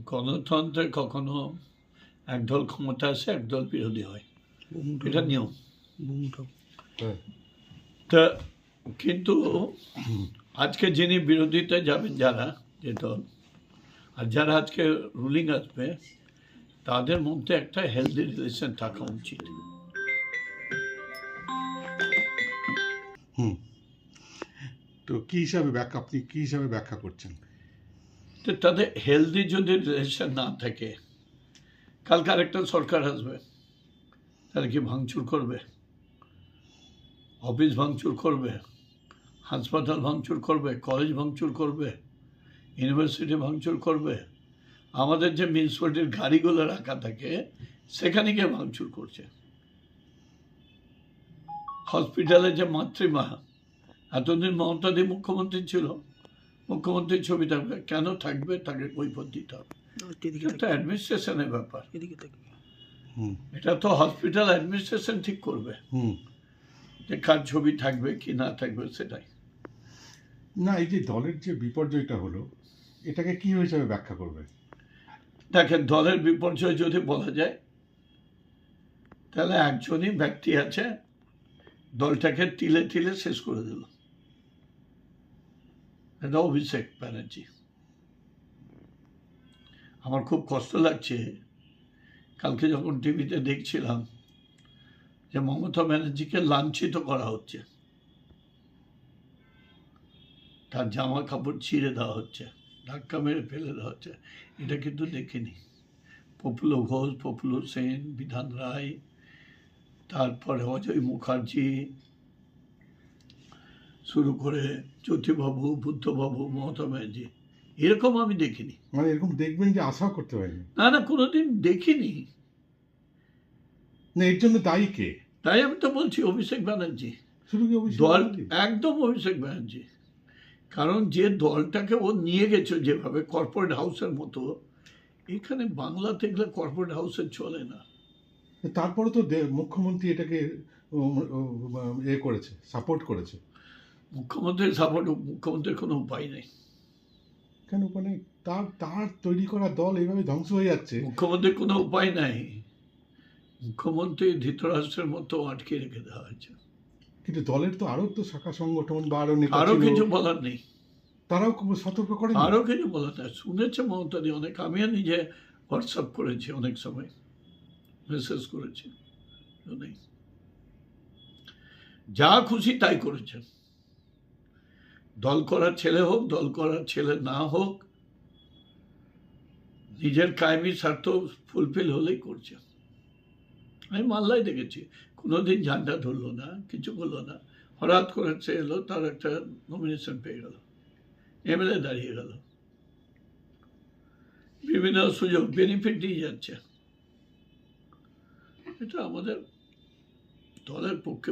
গণতন্ত্রে কখনো একদল ক্ষমতা আসে, একদল বিরোধী হয়, এটা নিয়ম। তা কিন্তু আজকে যিনি বিরোধিতা যাবেন, যারা যে দল, আর যারা আজকে রুলিং আসবে, তাদের মধ্যে একটা হেলদি রিলেশন থাকা উচিত। তো আপনি কি হিসাবে ব্যাখ্যা করছেন? তো তাদের হেলদি যদি রিলেশন না থাকে, কালকে আরেকটা সরকার আসবে, তারা কি ভাঙচুর করবে? অফিস ভাঙচুর করবে, হাসপাতাল ভাঙচুর করবে, কলেজ ভাঙচুর করবে, ইউনিভার্সিটি ভাঙচুর করবে। আমাদের যে মিউনিসিপ্যালিটির গাড়িগুলো রাখা থাকে, সেখানে গিয়ে ভাঙচুর করছে। হসপিটালে যে মাতৃমা, এতদিন মমতাদি মুখ্যমন্ত্রী ছিল, মুখ্যমন্ত্রীর ছবি থাকবে, কেন থাকবে? তাকে কৈফিয়ত দিতে হবে। এটা অ্যাডমিনিস্ট্রেশনের ব্যাপার, এটা তো হসপিটাল অ্যাডমিনিস্ট্রেশন ঠিক করবে যে কার ছবি থাকবে কি না থাকবে। সেটাই না, এই যে দলের যে বিপর্যয়টা হলো, এটাকে কি হিসাবে ব্যাখ্যা করবে? দেখেন, দলের বিপর্যয় যদি বলা যায়, তাহলে একজনই ব্যক্তি আছে, দলটাকে তিলে তিলে শেষ করে দিল, এটা অভিষেক ব্যানার্জি। আমার খুব কষ্ট লাগছে কালকে যখন টিভিতে দেখছিলাম যে মমতা ব্যানার্জিকে লাঞ্ছিত করা হচ্ছে, তার জামা কাপড় ছিঁড়ে দেওয়া হচ্ছে, ধাক্কা মেরে ফেলে দেওয়া হচ্ছে। এটা কিন্তু দেখিনি। প্রফুল্ল ঘোষ, প্রফুল্ল সেন, বিধান রায়, তারপরে অজয় মুখার্জি, শুরু করে জ্যোতিবাবু, বুদ্ধবাবু, মমতা ব্যানার্জি, এরকম আমি দেখিনি। মানে এরকম দেখবেন যে আশা করতে পারিনি। না, কোনোদিন দেখিনি। না, এর জন্য দায়ী কে? তাই আমি তো বলছি অভিষেক ব্যানার্জি। শুধু কি অভিষেক দল ব্যানার্জি? একদম অভিষেক ব্যানার্জি। কারণ যে দলটাকে ও নিয়ে গেছে যেভাবে কর্পোরেট হাউসের মতো, এখানে বাংলাতে এগুলো কর্পোরেট হাউসে চলে না। তারপরে তো মুখ্যমন্ত্রী এটাকে করেছে, সাপোর্ট করেছে। মুখ্যমন্ত্রীর সাপোর্ট, মুখ্যমন্ত্রীর কোনো উপায় নেই। কেন? মানে তার তৈরি করা দল এইভাবে ধ্বংস হয়ে যাচ্ছে। মুখ্যমন্ত্রীর কোনো উপায় নাই। মুখ্যমন্ত্রী ধৃতরাষ্ট্রের মতো আটকে রেখে দেওয়া হয়েছে। কিন্তু দলের তো আরো শাখা সংগঠন বা আরো কিছু বলার নেই, তারাও সতর্ক করে। আরো কিছু বলার নেই। শুনেছে মমতাদি অনেক, আমিও নিজে হোয়াটসঅ্যাপ করেছি, অনেক সময় মেসেজ করেছি। নেই, যা খুশি তাই করেছেন। দল করার ছেলে হোক, দল করার ছেলে না হোক, নিজের কায়েমি স্বার্থ ফুলফিল হলেই করছে। আমি মাল্লাই দেখেছি, কোনোদিন ঝান্ডা ধরলো না, কিছু করলো না, হঠাৎ করে এলো, তার একটা নমিনেশন পেয়ে গেল, এমএলএ দাঁড়িয়ে গেল, বিভিন্ন সুযোগ বেনিফিট দিয়ে যাচ্ছে। এটা আমাদের দলের পক্ষে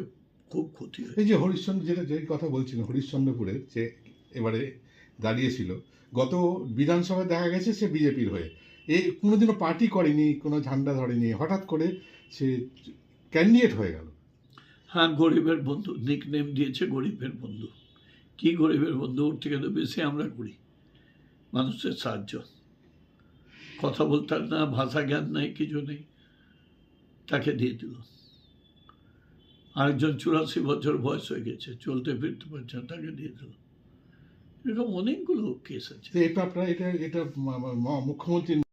খুব ক্ষতি হয়। এই যে হরিশ্চন্দ্র, যে কথা বলছিলেন, হরিশ্চন্দ্রপুরে যে এবারে দাঁড়িয়েছিল, গত বিধানসভায় দেখা গেছে সে বিজেপির হয়ে, কোনোদিনও পার্টি করেনি, কোনো ঝান্ডা ধরেনি, হঠাৎ করে সে ক্যান্ডিডেট হয়ে গেল। হ্যাঁ, গরিবের বন্ধু, নিক নেম দিয়েছে গরিবের বন্ধু। কি গরিবের বন্ধু? ওর থেকে তো বেশি আমরা করি মানুষের সাহায্য। কথা বলতে না, ভাষা জ্ঞান নেই, কিছু নেই, তাকে দিয়ে দিল। আরেকজন 84 বছর বয়স হয়ে গেছে, চলতে ফিরতে পারছে, তাকে দিয়ে দিল। এরকম অনেকগুলো কেস আছে। এটা মুখ্যমন্ত্রী